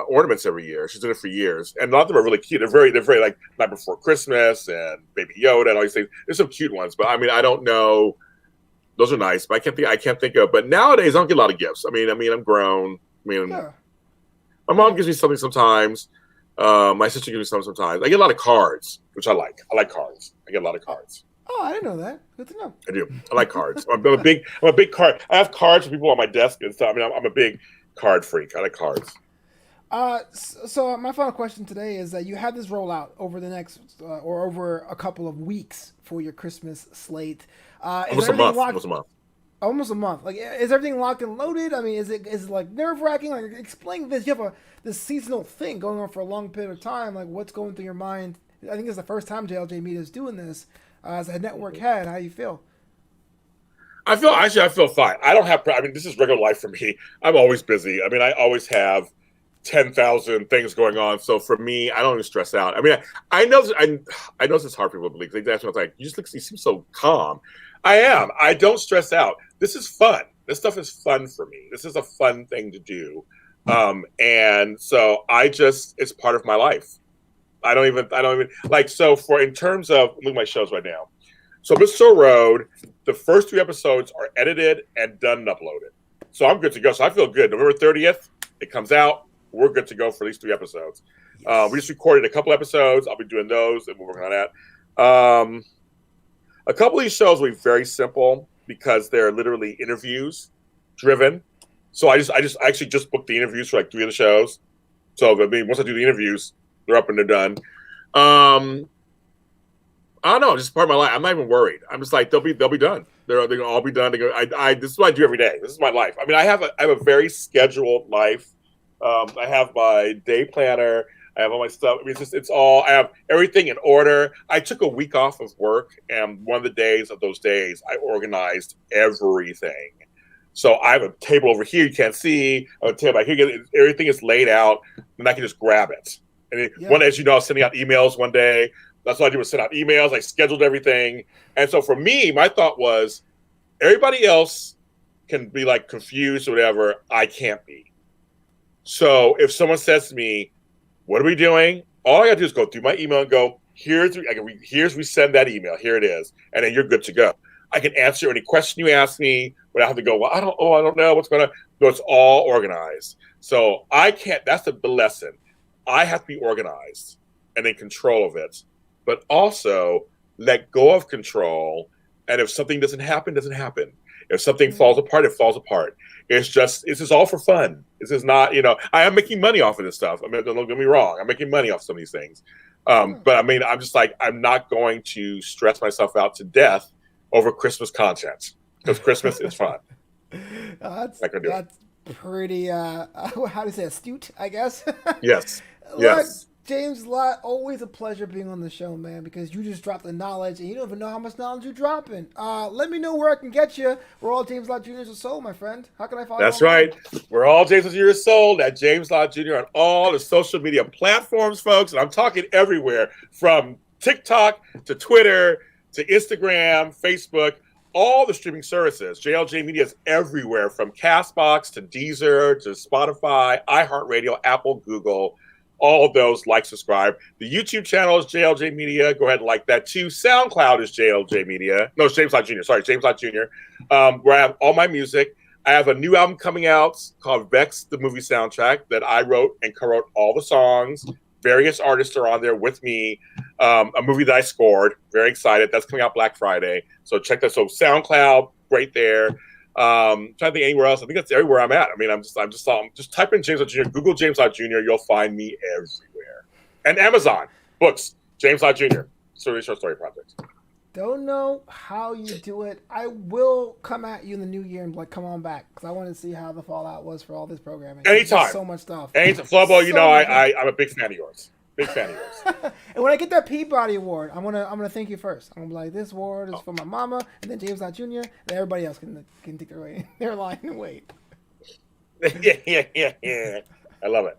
ornaments every year. She's done it for years, and a lot of them are really cute. They're very like Night Before Christmas and Baby Yoda and all these things. There's some cute ones, but I mean, I don't know. Those are nice, but I can't think of. But nowadays, I don't get a lot of gifts. I mean, I'm grown. Yeah. My mom gives me something sometimes. My sister gives me something sometimes. I get a lot of cards, which I like. I like cards. I get a lot of cards. Oh, I didn't know that. Good to know. I do. I like cards. I'm a big card. I have cards for people on my desk and stuff. I mean, I'm a big card freak. I like cards. So my final question today is that you have this roll out over the next or over a couple of weeks for your Christmas slate. Almost a month. Almost a month. Like, is everything locked and loaded? I mean, is it like nerve wracking? Like, explain this. You have this seasonal thing going on for a long period of time. Like, what's going through your mind? I think it's the first time JLJ Media is doing this as a network head. How you feel? I feel fine. I don't have. I mean, this is regular life for me. I'm always busy. I mean, I always have 10,000 things going on. So for me, I don't even stress out. I mean, I know it's hard for people to believe. They ask me, like, you seem so calm. I am. I don't stress out. This is fun. This stuff is fun for me. This is a fun thing to do. And so it's part of my life. I don't even like, so in terms of, look at my shows right now. So Mistletoe Road, the first 3 episodes are edited and done and uploaded. So I'm good to go. So I feel good. November 30th, it comes out. We're good to go for these 3 episodes. Yes. We just recorded a couple episodes. I'll be doing those, and we're working on that. A couple of these shows will be very simple because they're literally interviews driven. So I actually just booked the interviews for like 3 of the shows. So I mean, once I do the interviews, they're up and they're done. I don't know, just part of my life. I'm not even worried. I'm just like, they'll be done. They're gonna all be done. This is what I do every day. This is my life. I mean, I have a very scheduled life. I have my day planner. I have all my stuff. I mean, I have everything in order. I took a week off of work, and one of those days, I organized everything. So I have a table over here you can't see. I have a table back here. Everything is laid out, and I can just grab it. And one day, as you know, I was sending out emails one day. That's what I did, was send out emails. I scheduled everything. And so for me, my thought was, everybody else can be like confused or whatever. I can't be. So if someone says to me, what are we doing? All I got to do is go through my email and go, here's we send that email. Here it is. And then you're good to go. I can answer any question you ask me without having to go, well, I don't know what's going on. No, it's all organized. So I can't, that's the lesson. I have to be organized and in control of it. but also let go of control. And if something doesn't happen, doesn't happen. If something falls apart, it falls apart. It's just all for fun. This is not, I am making money off of this stuff. I mean, don't get me wrong. I'm making money off some of these things. But I mean, I'm just like, I'm not going to stress myself out to death over Christmas content because Christmas is fun. That's pretty, how do you say, astute, I guess? Yes. Yes. James Lott, always a pleasure being on the show, man, because you just drop the knowledge, and you don't even know how much knowledge you're dropping. Let me know where I can get you. We're all James Lott Junior Soul, my friend. How can I follow you? That's right. We're all James Lott Junior Soul at James Lott Jr. on all the social media platforms, folks. And I'm talking everywhere from TikTok to Twitter to Instagram, Facebook, all the streaming services. JLJ Media is everywhere from CastBox to Deezer to Spotify, iHeartRadio, Apple, Google. All of those, like, subscribe. The YouTube channel is JLJ Media. Go ahead and like that too. SoundCloud is JLJ Media. No, it's James Lott Jr. Sorry, James Lott Jr. Where I have all my music. I have a new album coming out called Vex, the movie soundtrack, that I wrote and co-wrote all the songs. Various artists are on there with me. A movie that I scored. Very excited. That's coming out Black Friday. So check that. So SoundCloud, right there. Trying to think anywhere else. I think that's everywhere I'm at. I mean, I'm just type in James Lott Jr. Google James Lott Jr. You'll find me everywhere. And Amazon books, James Lott Jr. Short story projects. Don't know how you do it. I will come at you in the new year and come on back because I want to see how the fallout was for all this programming. Anytime. So much stuff. Anytime, Flobo. I'm a big fan of yours. Big fan of yours. And when I get that Peabody Award, I'm gonna thank you first. I'm gonna be like, this award is for my mama, and then James Lott Jr. and everybody else can take their line and wait. Yeah. I love it.